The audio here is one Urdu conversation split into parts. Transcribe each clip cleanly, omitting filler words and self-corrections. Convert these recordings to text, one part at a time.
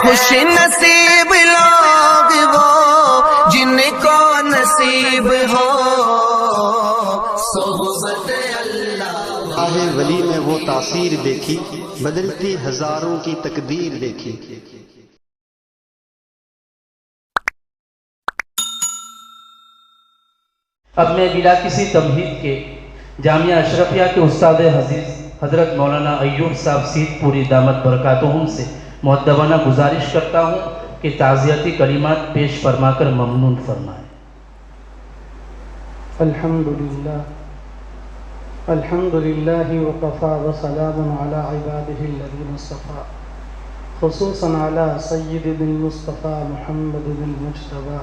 خوش نصیب لوگ وہ جن کو نصیب ہو صحبت اللہ۔ راہ ولی میں وہ تاثیر دیکھی، بدلتی ہزاروں کی تقدیر دیکھی۔ اب میں بلا کسی تمہید کے جامعہ اشرفیہ کے استاد عزیز حضرت مولانا ایوب صاحب سید پوری دامت برکاتہم سے مؤدبانہ گزارش کرتا ہوں کہ تعزیتی کلمات پیش فرما کر ممنون فرمائیں۔ الحمد للہ وقفا وسلام علی عباده الذین اصطفى خصوصا علی سید المصطفى محمد المجتبى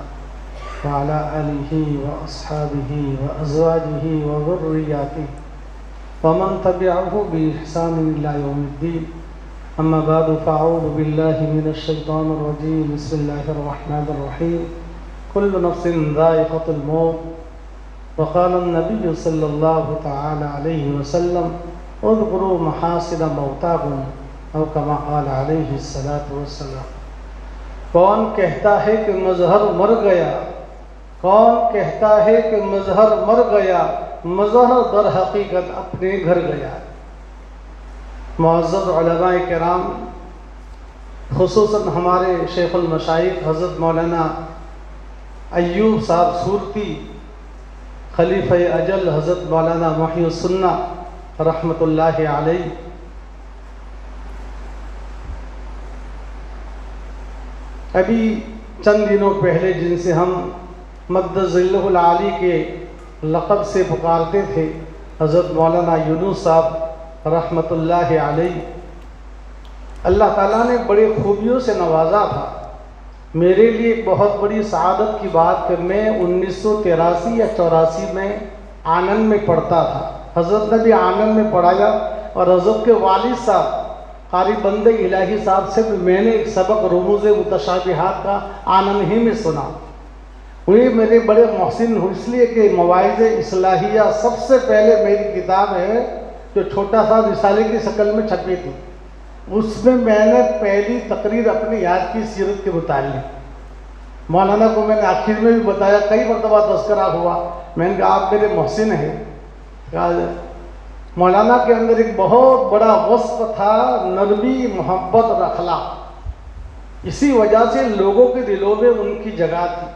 وعلى آلہ واصحابہ وازواجہ وذریاتہ ومن تبعه بإحسان إلى يوم الدين، أما بعد فأعوذ بالله من الشيطان الرجيم، بسم الله الرحمن الرحيم، كل نفس ذائقة الموت، وقال النبي صلى الله تعالى عليه وسلم اذكروا محاسن موتاكم، أو كما قال عليه الصلاة والسلام۔ کون کہتا ہے کہ مظہر مر گیا، کون کہتا ہے کہ مظہر مر گیا، مظہر در حقیقت اپنے گھر گیا۔ معزز علماء کرام، خصوصاً ہمارے شیخ المشائخ حضرت مولانا ایوب صاحب سورتی، خلیفہ اجل حضرت مولانا محی السنہ رحمۃ اللہ علیہ، ابھی چند دنوں پہلے جن سے ہم مد ظلہ العالی کے لقب سے پکارتے تھے، حضرت مولانا یونس صاحب رحمۃ اللہ علیہ، اللہ تعالیٰ نے بڑے خوبیوں سے نوازا تھا۔ میرے لیے ایک بہت بڑی سعادت کی بات کہ میں 1983 یا 84 میں آنند میں پڑھتا تھا، حضرت نے بھی آنند میں پڑھایا، اور حضرت کے والد صاحب قاری بند الہی صاحب سے بھی میں نے ایک سبق رموز متشابہات کا آنند ہی میں سنا۔ وہی میرے بڑے محسن ہوں، اس لیے کہ مواعظ اصلاحیہ سب سے پہلے میری کتاب ہے جو چھوٹا سا رسالے کی شکل میں چھپی تھی، اس میں میں نے پہلی تقریر اپنی یاد کی سیرت کے متعلق۔ مولانا کو میں نے آخر میں بھی بتایا، کئی مرتبہ تذکرہ ہوا، میں نے کہا آپ میرے محسن ہیں۔ مولانا کے اندر ایک بہت بڑا وصف تھا، نرمی، محبت اور اخلاق، اسی وجہ سے لوگوں کے دلوں میں ان کی جگہ تھی۔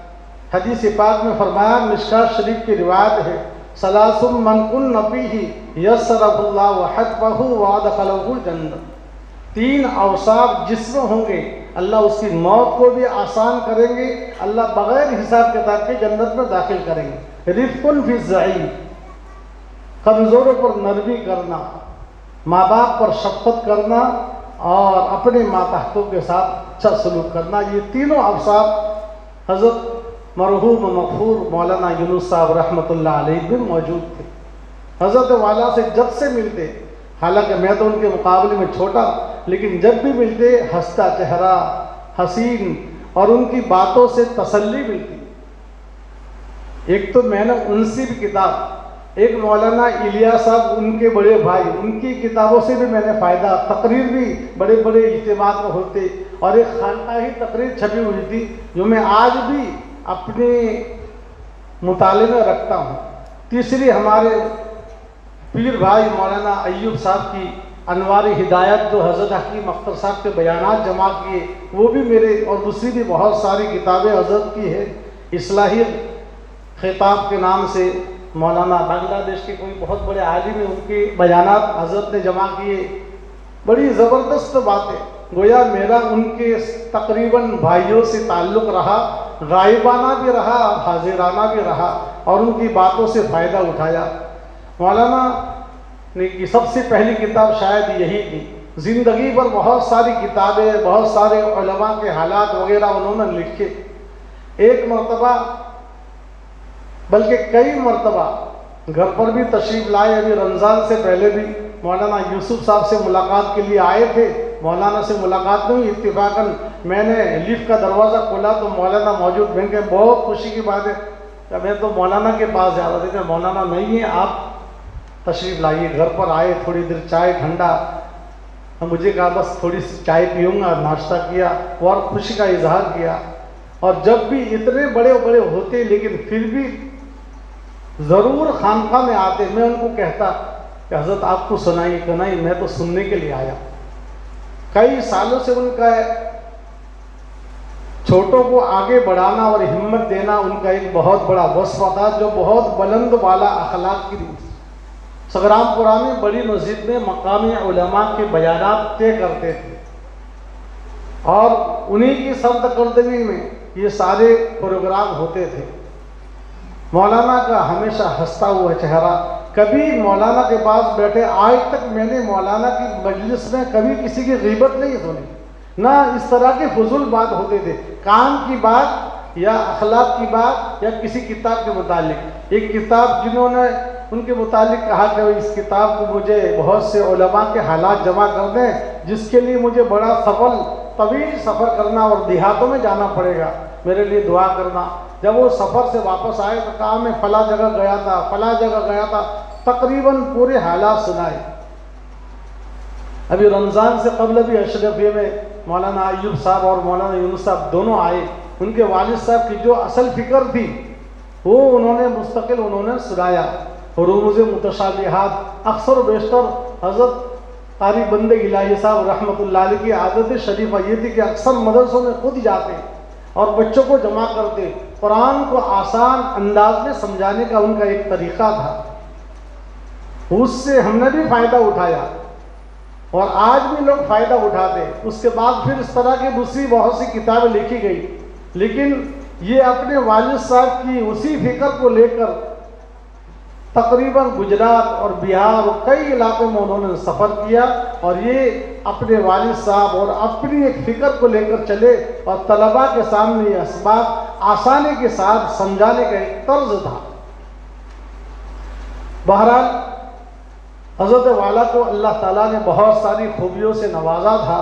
حدیث پاک میں فرمایا، مشکات شریف کی روایت ہے، ثلاث من کن فیہ یسرہ اللہ حتفہ وادخلہ الجنۃ، تین اوصاف جس میں ہوں گے اللہ اس کی موت کو بھی آسان کریں گے، اللہ بغیر حساب کتاب کے جنت میں داخل کریں گے۔ رفق فی الضعیف، کمزوروں پر نرمی کرنا، ماں باپ پر شفقت کرنا، اور اپنے ماتحتوں کے ساتھ اچھا سلوک کرنا، یہ تینوں اوصاف حضرت مرحوم مغفور مولانا یونس صاحب رحمۃ اللہ علیہ بھی موجود تھے۔ حضرت والا سے جب سے ملتے، حالانکہ میں تو ان کے مقابلے میں چھوٹا، لیکن جب بھی ملتے ہنستا چہرہ، حسین، اور ان کی باتوں سے تسلی ملتی۔ ایک تو میں نے ان سے بھی کتاب، ایک مولانا الیاس صاحب ان کے بڑے بھائی، ان کی کتابوں سے بھی میں نے فائدہ، تقریر بھی بڑے بڑے اجتماعات میں ہوتے، اور ایک خانقاہی تقریر چھپی ہوئی تھی جو میں آج بھی اپنے مطالعے میں رکھتا ہوں۔ تیسری ہمارے پیر بھائی مولانا ایوب صاحب کی انوار ہدایت جو حضرت حکیم اختر صاحب کے بیانات جمع کیے، وہ بھی میرے، اور دوسری بھی بہت ساری کتابیں حضرت کی ہے۔ اصلاحی خطاب کے نام سے مولانا بنگلہ دیش کے کوئی بہت بڑے عالم ہیں، ان کے بیانات حضرت نے جمع کیے، بڑی زبردست باتیں۔ گویا میرا ان کے تقریباً بھائیوں سے تعلق رہا، غائبانہ بھی رہا، حاضرانہ بھی رہا، اور ان کی باتوں سے فائدہ اٹھایا۔ مولانا نے کی سب سے پہلی کتاب شاید یہی تھی۔ زندگی پر بہت ساری کتابیں، بہت سارے علماء کے حالات وغیرہ انہوں نے لکھے۔ ایک مرتبہ بلکہ کئی مرتبہ گھر پر بھی تشریف لائے، ابھی رمضان سے پہلے بھی مولانا یوسف صاحب سے ملاقات کے لیے آئے تھے۔ مولانا سے ملاقات نہیں، اتفاقاً میں نے لفٹ کا دروازہ کھولا تو مولانا موجود، میں کہ بہت خوشی کی بات ہے کہ میں تو مولانا کے پاس جا رہا تھا، مولانا نہیں ہے، آپ تشریف لائیے۔ گھر پر آئے، تھوڑی دیر چائے ٹھنڈا، مجھے کہا بس تھوڑی سی چائے پیوں گا، ناشتہ کیا اور خوشی کا اظہار کیا. اور جب بھی اتنے بڑے بڑے ہوتے لیکن پھر بھی ضرور خانقاہ میں آتے، میں ان کو کہتا کہ حضرت آپ کو سنائیے کہ نہیں، میں تو سننے کے لیے آیا. کئی سالوں سے ان کا چھوٹوں کو آگے بڑھانا اور ہمت دینا ان کا ایک بہت بڑا وصف تھا، جو بہت بلند والا اخلاق کی تھی. سگرام پورہ میں بڑی مسجد میں مقامی علماء کے بیانات طے کرتے تھے اور انہی کی سرکردگی میں یہ سارے پروگرام ہوتے تھے. مولانا کا ہمیشہ ہنستا ہوا چہرہ، کبھی مولانا کے پاس بیٹھے آج تک میں نے مولانا کی مجلس میں کبھی کسی کی غیبت نہیں سنی، نہ اس طرح کے فضول بات ہوتے تھے، کام کی بات یا اخلاق کی بات یا کسی کتاب کے متعلق. ایک کتاب جنہوں نے ان کے متعلق کہا کہ اس کتاب کو مجھے بہت سے علماء کے حالات جمع کر دیں جس کے لیے مجھے بڑا طویل سفر کرنا اور دیہاتوں میں جانا پڑے گا، میرے لیے دعا کرنا. جب وہ سفر سے واپس آئے تو کہا میں فلاں جگہ گیا تھا، فلاں جگہ گیا تھا، تقریباً پورے حالات سنائے. ابھی رمضان سے قبل بھی اشرفیہ میں مولانا ایوب صاحب اور مولانا یونس صاحب دونوں آئے. ان کے والد صاحب کی جو اصل فکر تھی وہ انہوں نے مستقل سنایا. رموز متشابہات اکثر و بیشتر حضرت قاری بندے الہی صاحب رحمۃ اللہ علیہ کی عادت شریفہ یہ تھی کہ اکثر مدرسوں میں خود جاتے اور بچوں کو جمع کرتے. قرآن کو آسان انداز میں سمجھانے کا ان کا ایک طریقہ تھا، اس سے ہم نے بھی فائدہ اٹھایا اور آج بھی لوگ فائدہ اٹھاتے. اس کے بعد پھر اس طرح کی دوسری بہت سی کتابیں لکھی گئی، لیکن یہ اپنے والد صاحب کی اسی فکر کو لے کر تقریباً گجرات اور بہار اور کئی علاقوں میں انہوں نے سفر کیا اور یہ اپنے والد صاحب اور اپنی ایک فکر کو لے کر چلے اور طلباء کے سامنے یہ اسباب آسانی کے ساتھ سمجھانے کا ایک طرز تھا. بہرحال حضرت والا کو اللہ تعالیٰ نے بہت ساری خوبیوں سے نوازا تھا.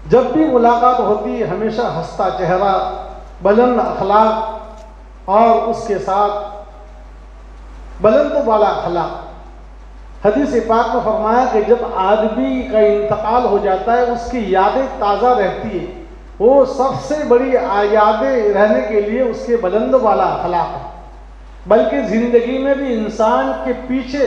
جب بھی ملاقات ہوتی ہمیشہ ہنستا چہرہ، بلند اخلاق اور اس کے ساتھ بلند والا اخلاق. حدیث پاک میں فرمایا کہ جب آدمی کا انتقال ہو جاتا ہے اس کی یادیں تازہ رہتی ہے، وہ سب سے بڑی یادیں رہنے کے لیے اس کے بلند والا اخلاق ہے. بلکہ زندگی میں بھی انسان کے پیچھے،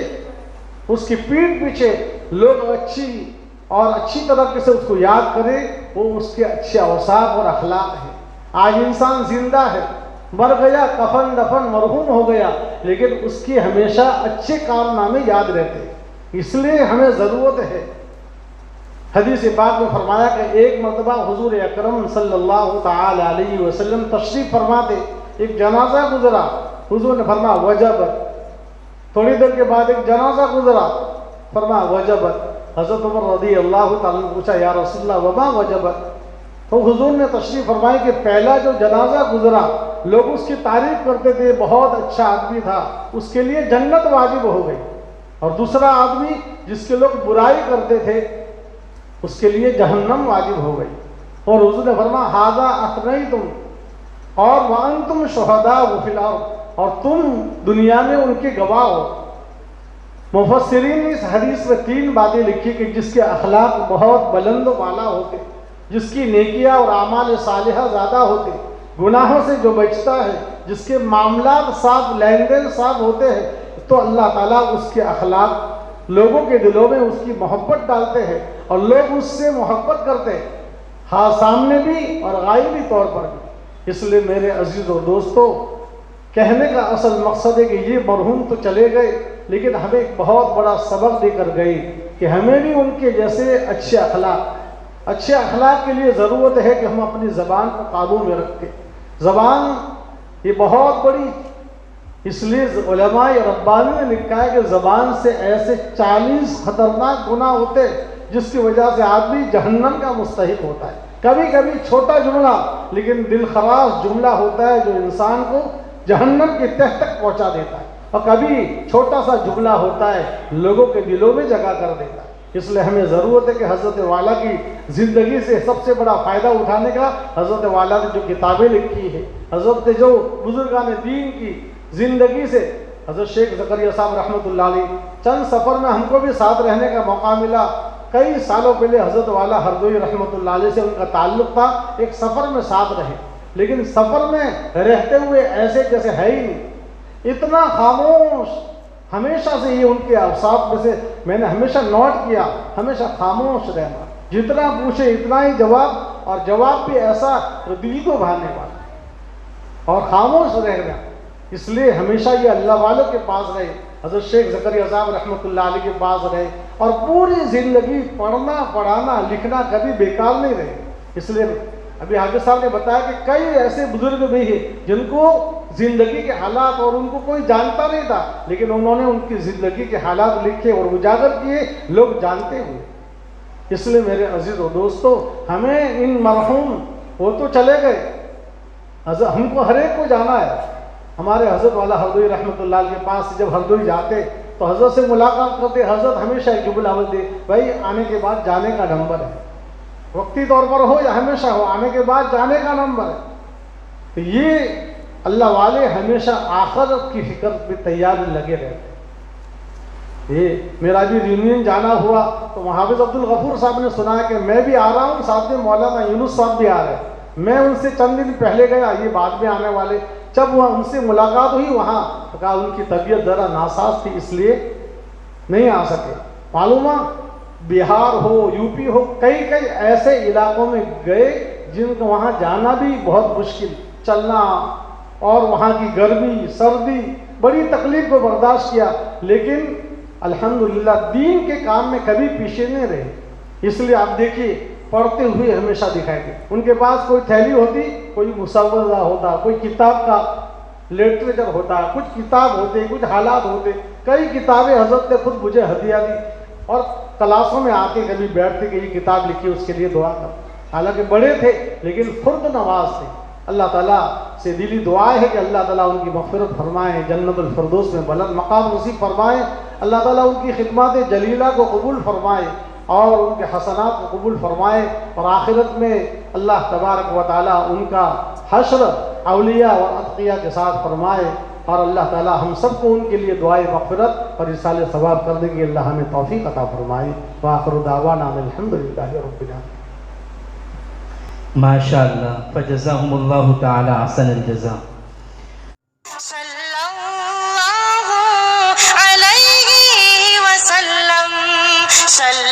اس کی پیٹھ پیچھے لوگ اچھی طرح سے اس کو یاد کرے، وہ اس کے اچھے اوصاف اور اخلاق ہیں. آج انسان زندہ ہے، مر گیا، کفن دفن مرحوم ہو گیا، لیکن اس کی ہمیشہ اچھے کارنامے یاد رہتے. اس لیے ہمیں ضرورت ہے. حدیث پاک میں فرمایا کہ ایک مرتبہ حضور اکرم صلی اللہ تعالی علیہ وسلم تشریف فرماتے، ایک جنازہ گزرا، حضور نے فرمایا وجبت. تھوڑی دیر کے بعد ایک جنازہ گزرا، فرمایا وجبت. حضرت عمر رضی اللہ تعالیٰ نے پوچھا یا رسول اللہ وما وجبت؟ تو حضور نے تشریف فرمائی کہ پہلا جو جنازہ گزرا لوگ اس کی تعریف کرتے تھے، بہت اچھا آدمی تھا، اس کے لیے جنت واجب ہو گئی. اور دوسرا آدمی جس کے لوگ برائی کرتے تھے اس کے لیے جہنم واجب ہو گئی. اور حضور نے فرمایا ھذا اثنیتم اور وانتم شہداء فی الارض، اور تم دنیا میں ان کے گواہ ہو. مفسرین نے اس حدیث میں 3 باتیں لکھی کہ جس کے اخلاق بہت بلند والا ہوتے، جس کی نیکیاں اور اعمال صالحہ زیادہ ہوتے، گناہوں سے جو بچتا ہے، جس کے معاملات صاف، لین دین صاف ہوتے ہیں، تو اللہ تعالیٰ اس کے اخلاق لوگوں کے دلوں میں اس کی محبت ڈالتے ہیں اور لوگ اس سے محبت کرتے ہیں، ہاں سامنے بھی اور غائبی طور پر بھی. اس لیے میرے عزیز اور دوستو، کہنے کا اصل مقصد ہے کہ یہ مرحوم تو چلے گئے لیکن ہمیں ایک بہت بڑا سبق دے کر گئے کہ ہمیں بھی ان کے جیسے اچھے اخلاق کے لیے ضرورت ہے کہ ہم اپنی زبان کو قابو میں رکھیں. زبان یہ بہت بڑی، اس لیے علماء ربانی نے لکھا ہے کہ زبان سے ایسے 40 خطرناک گناہ ہوتے جس کی وجہ سے آدمی جہنم کا مستحق ہوتا ہے. کبھی کبھی چھوٹا جملہ لیکن دل خراش جملہ ہوتا ہے جو انسان کو جہنم کی تہ تک پہنچا دیتا ہے، اور کبھی چھوٹا سا جملہ ہوتا ہے لوگوں کے دلوں میں جگہ کر دیتا ہے. اس لیے ہمیں ضرورت ہے کہ حضرت والا کی زندگی سے سب سے بڑا فائدہ اٹھانے کا. حضرت والا نے جو کتابیں لکھی ہیں، حضرت جو بزرگان دین کی زندگی سے، حضرت شیخ زکریا صاحب رحمۃ اللہ علیہ، چند سفر میں ہم کو بھی ساتھ رہنے کا موقع ملا. کئی سالوں پہلے حضرت والا ہردوئی رحمۃ اللہ علیہ سے ان کا تعلق تھا، ایک سفر میں ساتھ رہے، لیکن سفر میں رہتے ہوئے ایسے جیسے ہے ہی نہیں، اتنا خاموش، ہمیشہ سے یہ ان کے اوصاف میں سے میں نے ہمیشہ نوٹ کیا، ہمیشہ خاموش رہنا، جتنا پوچھے اتنا ہی جواب، اور جواب بھی ایسا دل کو بھانے والا، اور خاموش رہنا۔ اس لیے ہمیشہ یہ اللہ والوں کے پاس رہے، حضرت شیخ زکریا صاحب رحمۃ اللہ علیہ کے پاس رہے، اور پوری زندگی پڑھنا پڑھانا لکھنا کبھی بیکار نہیں رہے۔ اس لیے ابھی حافظ صاحب نے بتایا کہ کئی ایسے بزرگ بھی ہیں جن کو زندگی کے حالات اور ان کو کوئی جانتا نہیں تھا، لیکن انہوں نے ان کی زندگی کے حالات لکھے اور اجاگر کیے، لوگ جانتے ہوئے۔ اس لیے میرے عزیز و دوستو، ہمیں ان مرحوم، وہ تو چلے گئے، ہم کو ہر ایک کو جانا ہے۔ ہمارے حضرت والا ہردوئی رحمۃ اللہ علیہ کے پاس جب ہردوئی جاتے تو حضرت سے ملاقات کرتے، حضرت ہمیشہ ایک جملہ بولتے، بھائی آنے کے بعد جانے کا نمبر ہے، وقتی طور پر ہو یا ہمیشہ ہو، آنے کے بعد جانے کا نمبر ہے۔ تو یہ اللہ والے ہمیشہ آخرت کی فکر پہ تیار لگے رہتے۔ یہ میرا بھی ریونین جانا ہوا تو حافظ عبد الغفور صاحب نے سنا کہ میں بھی آ رہا ہوں، ساتھ میں مولانا یونس صاحب بھی آ رہے ہیں۔ میں ان سے چند دن پہلے گیا، یہ بعد میں آنے والے، جب وہاں ان سے ملاقات ہوئی، وہاں کہا ان کی طبیعت ذرا ناساز تھی اس لیے نہیں آ سکے۔ معلوم ہے بہار ہو، یو پی ہو، کئی ایسے علاقوں میں گئے جن کو وہاں جانا بھی بہت مشکل، چلنا اور وہاں کی گرمی سردی، بڑی تکلیف کو برداشت کیا، لیکن الحمدللہ دین کے کام میں کبھی پیچھے نہیں رہے۔ اس لیے آپ دیکھیے پڑھتے ہوئے ہمیشہ دکھائے دے، ان کے پاس کوئی تھیلی ہوتی، کوئی مسودہ ہوتا، کوئی کتاب کا لٹریچر ہوتا، کچھ کتاب ہوتے، کچھ حالات ہوتے، کئی کتابیں حضرت نے خود مجھے ہدیہ دی، اور کلاسوں میں آ کے کبھی بیٹھتے کہ یہ کتاب لکھی اس کے لیے دعا کر۔ حالانکہ بڑے تھے لیکن خرد نواز تھے۔ اللہ تعالیٰ سے دلی دعا ہے کہ اللہ تعالیٰ ان کی مغفرت فرمائے، جنت الفردوس میں بلند مقام نصیب فرمائے، اللہ تعالیٰ ان کی خدمات جلیلہ کو قبول فرمائے اور ان کے حسنات کو قبول فرمائے، اور آخرت میں اللہ تبارک و تعالیٰ ان کا حشر اولیاء اور اتقیاء کے ساتھ فرمائے، اور اللہ تعالیٰ ہم سب کو ان کے لیے دعائے مغفرت اور اصال ثواب کرنے کی اللہ ہمیں توفیق عطا فرمائے۔ وآخر دعوانا الحمدللہ رب العالمین۔ ماشاءاللہ، فجزاہم اللہ تعالی احسن الجزاء۔ صلی اللہ علیہ وسلم، صلی